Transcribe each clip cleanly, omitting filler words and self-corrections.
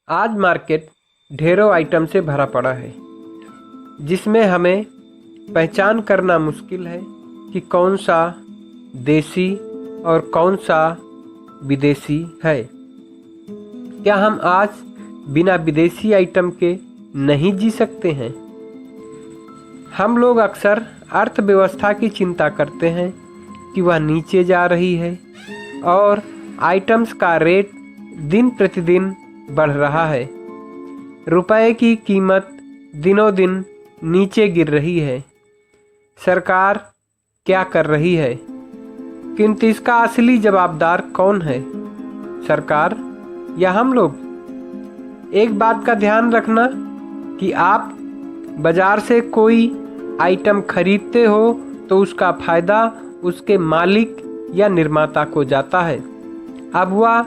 आज मार्केट ढेरों आइटम से भरा पड़ा है, जिसमें हमें पहचान करना मुश्किल है कि कौन सा देसी और कौन सा विदेशी है। क्या हम आज बिना विदेशी आइटम के नहीं जी सकते हैं? हम लोग अक्सर अर्थव्यवस्था की चिंता करते हैं कि वह नीचे जा रही है और आइटम्स का रेट दिन प्रतिदिन बढ़ रहा है। रुपए की कीमत दिनों दिन नीचे गिर रही है। सरकार क्या कर रही है? किंतु इसका असली जवाबदार कौन है, सरकार या हम लोग? एक बात का ध्यान रखना कि आप बाजार से कोई आइटम खरीदते हो तो उसका फायदा उसके मालिक या निर्माता को जाता है। अब वह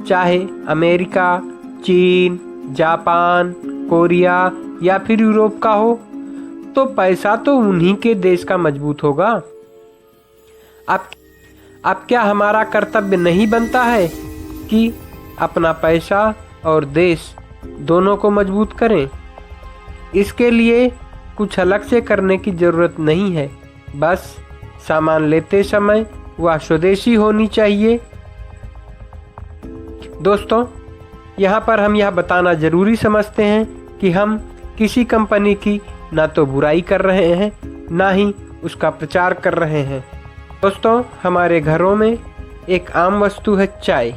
चाहे अमेरिका, चीन, जापान, कोरिया या फिर यूरोप का हो, तो पैसा तो उन्हीं के देश का मजबूत होगा। अब क्या हमारा कर्तव्य नहीं बनता है कि अपना पैसा और देश दोनों को मजबूत करें? इसके लिए कुछ अलग से करने की ज़रूरत नहीं है, बस सामान लेते समय वह स्वदेशी होनी चाहिए। दोस्तों, यहाँ पर हम यह बताना ज़रूरी समझते हैं कि हम किसी कंपनी की ना तो बुराई कर रहे हैं, ना ही उसका प्रचार कर रहे हैं। दोस्तों, हमारे घरों में एक आम वस्तु है चाय,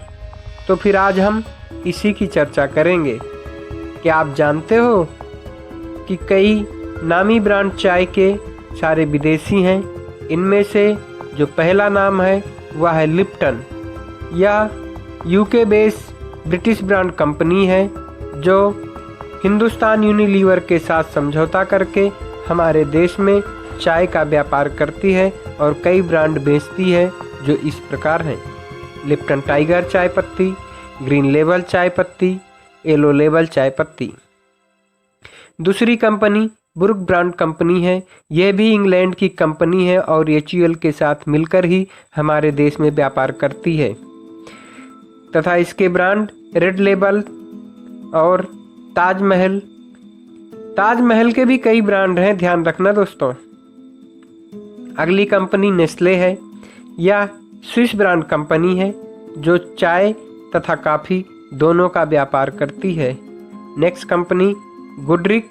तो फिर आज हम इसी की चर्चा करेंगे। क्या आप जानते हो कि कई नामी ब्रांड चाय के सारे विदेशी हैं? इनमें से जो पहला नाम है वह है लिप्टन। यह UK base British brand company है जो हिंदुस्तान यूनिलीवर के साथ समझौता करके हमारे देश में चाय का व्यापार करती है और कई ब्रांड बेचती है जो इस प्रकार हैं: लिप्टन टाइगर चाय पत्ती, ग्रीन लेबल चाय पत्ती, येलो लेबल चाय पत्ती। दूसरी कंपनी ब्रुक ब्रांड कंपनी है। यह भी इंग्लैंड की कंपनी है और एचयूएल के साथ मिलकर ही हमारे देश में व्यापार करती है, तथा इसके ब्रांड रेड लेबल और ताजमहल के भी कई ब्रांड हैं, ध्यान रखना दोस्तों। अगली कंपनी नेस्ले है। यह स्विस ब्रांड कंपनी है जो चाय तथा कॉफ़ी दोनों का व्यापार करती है। नेक्स्ट कंपनी गुडरिक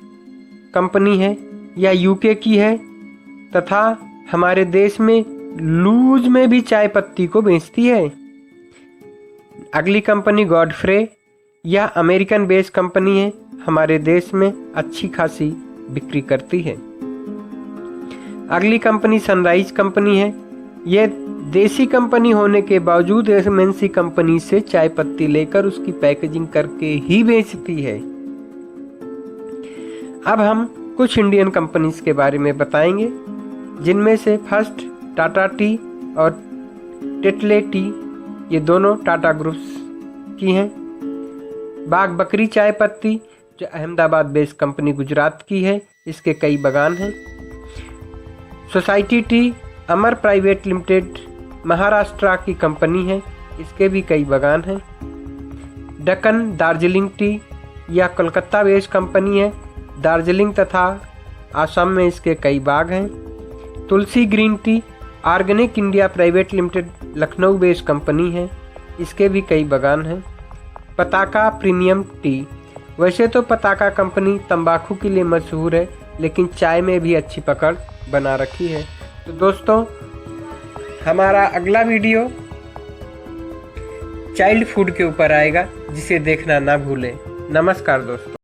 कंपनी है। यह यूके की है तथा हमारे देश में लूज में भी चाय पत्ती को बेचती है। अगली कंपनी गॉडफ्रे। यह अमेरिकन बेस्ड कंपनी है, हमारे देश में अच्छी खासी बिक्री करती है। अगली कंपनी सनराइज कंपनी है। यह देसी कंपनी होने के बावजूद एमएनसी कंपनी से चाय पत्ती लेकर उसकी पैकेजिंग करके ही बेचती है। अब हम कुछ इंडियन कंपनीज के बारे में बताएंगे, जिनमें से फर्स्ट टाटा टी और टेटले टी, ये दोनों टाटा ग्रुप्स की हैं। बाग बकरी चाय पत्ती जो अहमदाबाद बेस्ड कंपनी गुजरात की है, इसके कई बागान हैं। सोसाइटी टी अमर प्राइवेट लिमिटेड महाराष्ट्र की कंपनी है, इसके भी कई बागान हैं। डकन दार्जिलिंग टी यह कोलकाता बेस्ड कंपनी है, दार्जिलिंग तथा आसाम में इसके कई बाग हैं। Tulsi green tea organic India private limited Lucknow based company है, इसके भी कई बागान हैं। पताका प्रीमियम टी, वैसे तो पताका कंपनी तंबाकू के लिए मशहूर है, लेकिन चाय में भी अच्छी पकड़ बना रखी है। तो दोस्तों, हमारा अगला वीडियो चाइल्ड फूड के ऊपर आएगा, जिसे देखना ना भूलें। नमस्कार दोस्तों।